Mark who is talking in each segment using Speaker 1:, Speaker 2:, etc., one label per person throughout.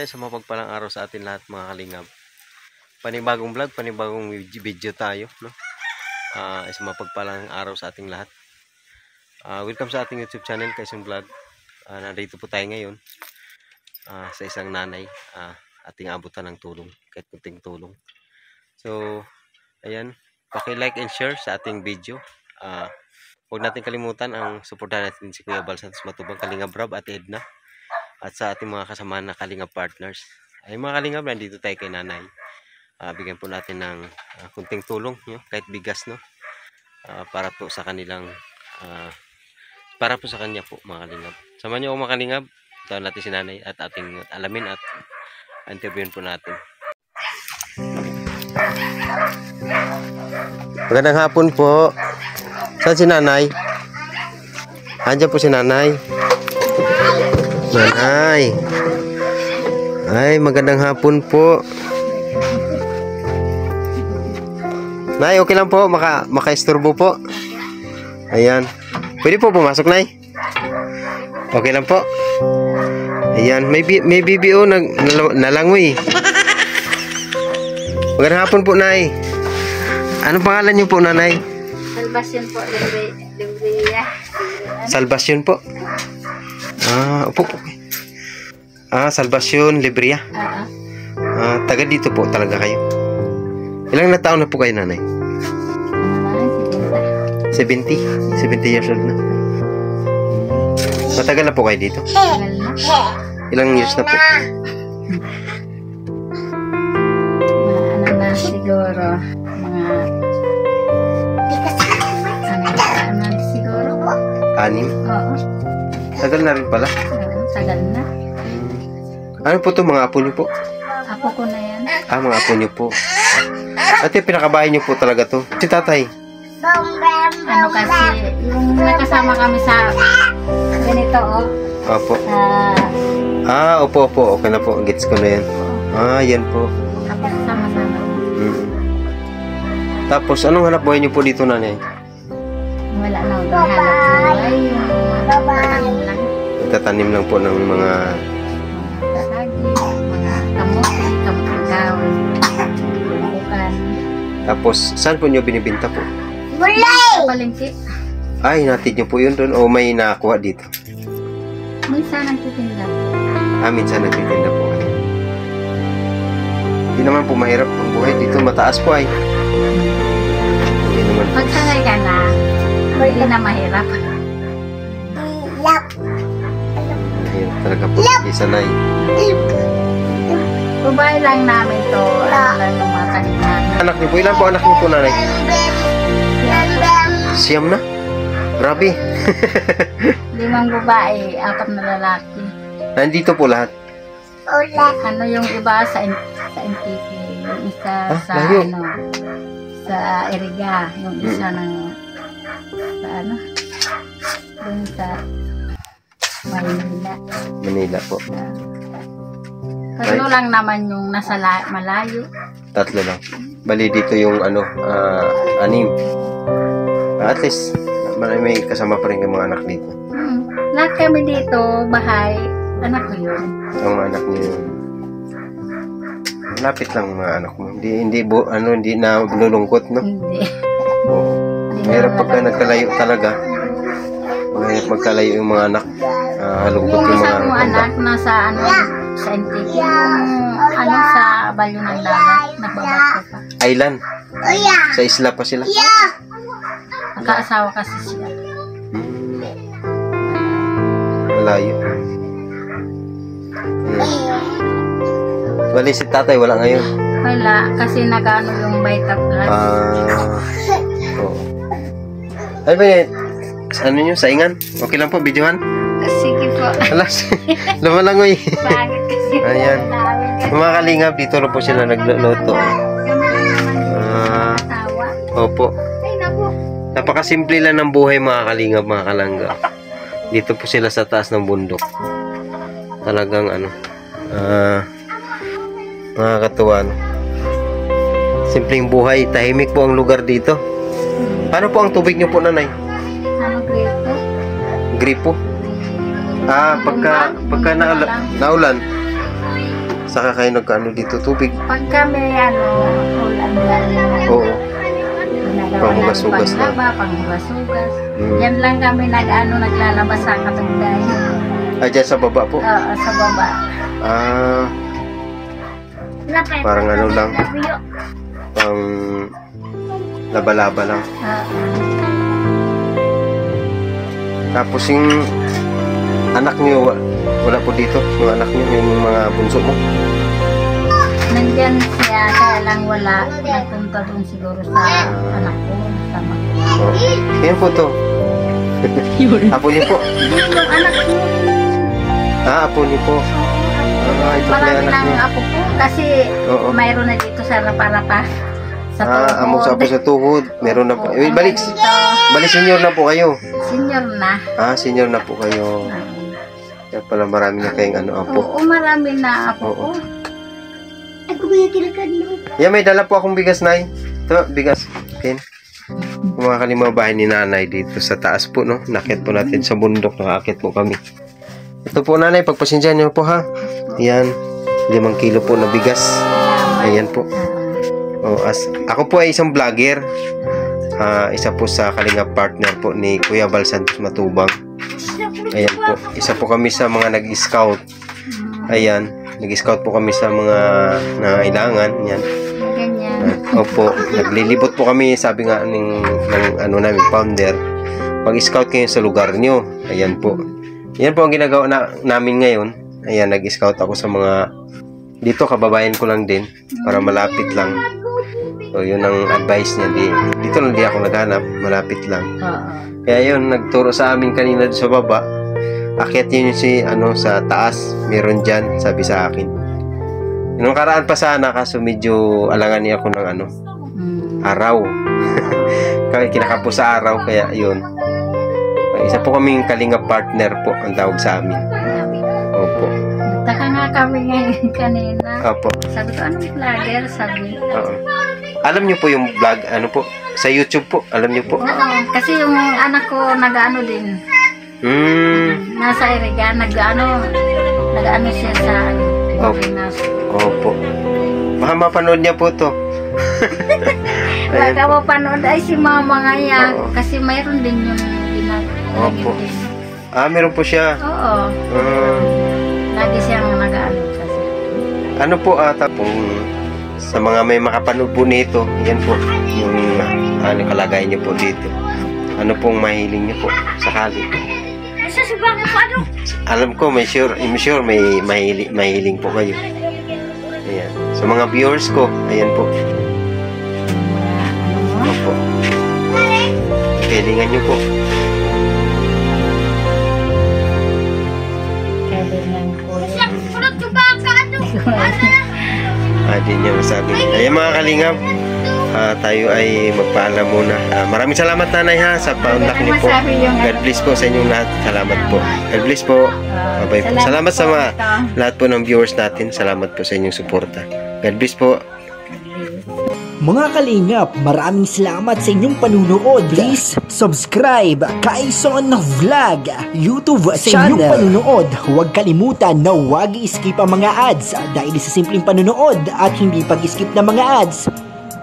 Speaker 1: sa mapagpalang araw sa atin lahat mga kalingap. Panibagong vlog, panibagong video tayo, no? Sa mapagpalang araw sa ating lahat. Welcome sa ating YouTube channel, Kaison Vlog. Nandito po tayo ngayon sa isang nanay. Ating abutan ng tulong, kahit kunting tulong. So, ayan, paki-like and share sa ating video. Huwag natin kalimutan ang suportahan natin si Kuya Bal Santos Matubang, Kalingap Rob at Edna. At sa ating mga kasama na Kalingap partners. Ay mga Kalingap, nandito tayo kay nanay. Bigyan po natin ng kunting tulong, kahit bigas, no? Para po sa kanilang, para po sa kanya po mga Kalingap. Samahan niyo ako mga Kalingap. Tawag natin si nanay at ating alamin at interviewin po natin. Magandang hapon po. Saan si nanay? Andiyan po si nanay. Nanay. Ay, magandang hapon po. Nay, okay lang po. Maka-isturbo po. Ayan. Pwede po pumasok, Nay? Okay lang po. Ayan. May BBO nalangoy. Magandang hapon po, Nay. Anong pangalan niyo po, Nanay?
Speaker 2: Salvation po. Libria.
Speaker 1: Salvation po. Opo. Salvation Libria. Taga dito po talaga kayo. Ilang na taon na po kayo, nanay? 70 years old na. Matagal na po kayo dito? Ilang years na po?
Speaker 2: Na siguro. Mga siguro.
Speaker 1: 6?
Speaker 2: Oo.
Speaker 1: Tagal na rin pala.
Speaker 2: Tagal na.
Speaker 1: Ano po to mga apo niyo po?
Speaker 2: Apo ko na yan.
Speaker 1: Mga apo niyo po. Ate, pinakabahay niyo po talaga to. Si tatay?
Speaker 2: Ano kasi, yung nakasama kami sa ganito,
Speaker 1: Opo. Opo. Okay na po. Gets ko na yan. Yan po.
Speaker 2: Sama-sama.
Speaker 1: Tapos, anong hanap buhay niyo po dito, nanay?
Speaker 2: Wala na akong hanap buhay. Tatanim lang.
Speaker 1: Nagtatanim lang po ng mga
Speaker 2: Mga kamuti gawin. Bukan.
Speaker 1: Tapos, saan po nyo binibinta po?
Speaker 2: Sa palengke.
Speaker 1: Ay, natid nyo po yun doon o may nakakuha dito?
Speaker 2: Minsan nagtitinda.
Speaker 1: Minsan nagtitinda po. Hindi naman po mahirap ang buhay dito. Mataas po ay. Hindi naman po.
Speaker 2: Pagsanay ka na, hindi na mahirap.
Speaker 1: Mahirap talaga po. Hindi sanay.
Speaker 2: Kubay lang namin to. Ano lang yung mga kanilan.
Speaker 1: Anak niyo po. Ilan po anak niyo po, nanay? Siyam na? Grabe.
Speaker 2: 5 babae, 4 na lalaki.
Speaker 1: Nandito po lahat?
Speaker 2: Ano yung iba sa NTP, yung isa sa
Speaker 1: layo.
Speaker 2: sa Iriga, yung isa ng dun sa
Speaker 1: Manila po.
Speaker 2: Tatlo lang naman yung nasa malayo.
Speaker 1: 3 lang. Bali dito yung 6. At least may kasama pa rin yung mga anak dito.
Speaker 2: Lahat kami dito, bahay, anak ko yun.
Speaker 1: Ang mga anak niyo yun. Malapit lang mga anak mo. Hindi na lulungkot, no?
Speaker 2: Hindi.
Speaker 1: Oo. Mahirap pagka nagkalayo talaga. Mahirap magkalayo yung mga anak. Lungkot
Speaker 2: Yung
Speaker 1: yung mga
Speaker 2: isang anak nasa sa NTP, yung sa Balyo ng Dagat, nagbabato pa.
Speaker 1: Island. Sa isla pa sila.
Speaker 2: Magkaasawa kasi siya.
Speaker 1: Malayo. Bali si tatay wala ngayon.
Speaker 2: Wala, kasi nag-ano yung Vita Plus.
Speaker 1: Oo. Ano ba yan? Ano nyo? Saingan? Okay lang po, videohan?
Speaker 2: Sige po.
Speaker 1: Alas, lumalangoy.
Speaker 2: Bakit kasi
Speaker 1: Ayan. Mga Kalingap, dito na po sila nagluluto. Opo.
Speaker 2: Ay, naku.
Speaker 1: Napakasimple lang ng buhay mga Kalingap, mga Kalangga. Dito po sila sa taas ng bundok. Talagang nakakatuwa. Simpleng buhay, tahimik po ang lugar dito. Paano po ang tubig nyo po, nanay?
Speaker 2: Ano grito?
Speaker 1: Gripo? Pagka naulan, Saka kayo nagkaano dito tubig?
Speaker 2: Pag kami, ulan lang.
Speaker 1: Oo.
Speaker 2: Ginagawa
Speaker 1: Panghugas-hugas
Speaker 2: namin panghugas-hugas.
Speaker 1: Mm.
Speaker 2: Yan lang kami naglalabas sa katungday.
Speaker 1: Dyan sa baba po?
Speaker 2: Oo, sa baba.
Speaker 1: Ah, parang ano lang. Pang laba-laba lang. Tapos yung anak niyo, wala po dito? Yung anak niyo, yung mga bunso mo?
Speaker 2: Nandyan siya, kaya lang wala. Nagpunta doon siguro sa anak ko. Sa makuha.
Speaker 1: Oh. Yan po to. Apo niyo po?
Speaker 2: Yung anak ko.
Speaker 1: Apo niyo po. Ito pala
Speaker 2: Marami
Speaker 1: anak
Speaker 2: ng
Speaker 1: niyo.
Speaker 2: apo ko. Kasi
Speaker 1: Oo.
Speaker 2: mayroon na dito sa rapa-rapa. Sa
Speaker 1: Amo sa apo sa tuhod. Meron na po.
Speaker 2: Oo,
Speaker 1: Balik senior na po kayo.
Speaker 2: Senior na.
Speaker 1: Senior na po kayo. Kaya pala marami na kayong apo.
Speaker 2: Oo, marami na apo ko.
Speaker 1: Oo. Yan, may dala po akong bigas, Nay. Ito, bigas. Okay. Yung mga kalimang bahay ni Nanay dito sa taas po, no? Nakit po natin sa bundok. Nakakit po kami. Ito po, Nanay. Pagpasensya niyo po, ha? Yan. 5 kilo po na bigas. Ayan po. Ako po ay isang vlogger. Isa po sa Kalingap partner po ni Kuya Val Santos Matubang. Ayan po. Isa po kami sa mga nag-scout. Ayan. Nag-scout po kami sa mga nangailangan. Yan.
Speaker 2: Ganyan.
Speaker 1: Opo. Naglilibot po kami, sabi nga ng namin founder. Mag-scout kayo sa lugar nyo. Ayan po. Yan po ang ginagawa namin ngayon. Ayan, nag-scout ako sa mga dito, kababayan ko lang din para malapit lang. So, yun ang advice niya. Dito lang di ako naghanap, malapit lang. Kaya yun, nagturo sa amin kanina sa baba. Akyat yun sa taas. Meron dyan, sabi sa akin. Nung karaan pa sana, kaso medyo alangan niya ako ng araw. Kaya kinakapo sa araw, kaya yun. Isa po kaming Kalingap partner po, ang tawag sa amin. Opo.
Speaker 2: Taka nga kami ngayon kanina.
Speaker 1: Opo.
Speaker 2: Sabi ko, anong vlogger? Sabi.
Speaker 1: Oo. Alam niyo po yung vlog, sa YouTube po, alam niyo po.
Speaker 2: Oo, kasi yung anak ko nag-ano din. Nasa Iriga, nag-ano siya sa Pilipinas.
Speaker 1: Opo. Baka mapanood niya po to.
Speaker 2: Baka mapanood ay si mama nga yan.
Speaker 1: Oo.
Speaker 2: Kasi mayroon din yung
Speaker 1: Opo.
Speaker 2: din.
Speaker 1: Meron po siya.
Speaker 2: Oo. Lagi siyang nag-ano kasi.
Speaker 1: Ano po tapong sa mga may makapanood po nito, yan po yung kalagay niyo po dito. Ano pong mahiling niyo po sakali? Alam ko, I'm sure may mahiling po kayo. Ayan. Sa mga viewers ko, ayan po. Opo. Hilingan niyo po.
Speaker 2: Kailangan ko yan.
Speaker 1: Di niya masabi. Ayan mga Kalingap, tayo ay magpaalam muna. Maraming salamat, Nanay, ha, sa paunlak niyo po. God bless po sa inyong lahat. Salamat po. God bless po. Bye po. Salamat sa mga lahat po ng viewers natin. Salamat po sa inyong suporta. God bless po.
Speaker 3: Mga Kalingap, maraming salamat sa inyong panunood. Please subscribe Kaison Vlog YouTube channel. Sa inyong panunood, huwag kalimutan na huwag i-skip ang mga ads dahil sa simpleng panunood at hindi pag-skip ng mga ads,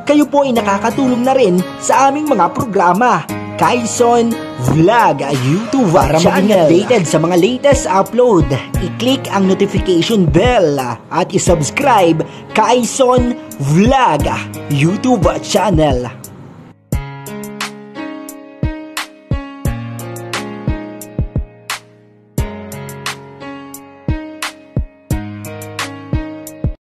Speaker 3: kayo po ay nakakatulong na rin sa aming mga programa. Kaison Vlog YouTube para maging updated sa mga latest upload, i-click ang notification bell at i-subscribe Kaison Vlog YouTube channel.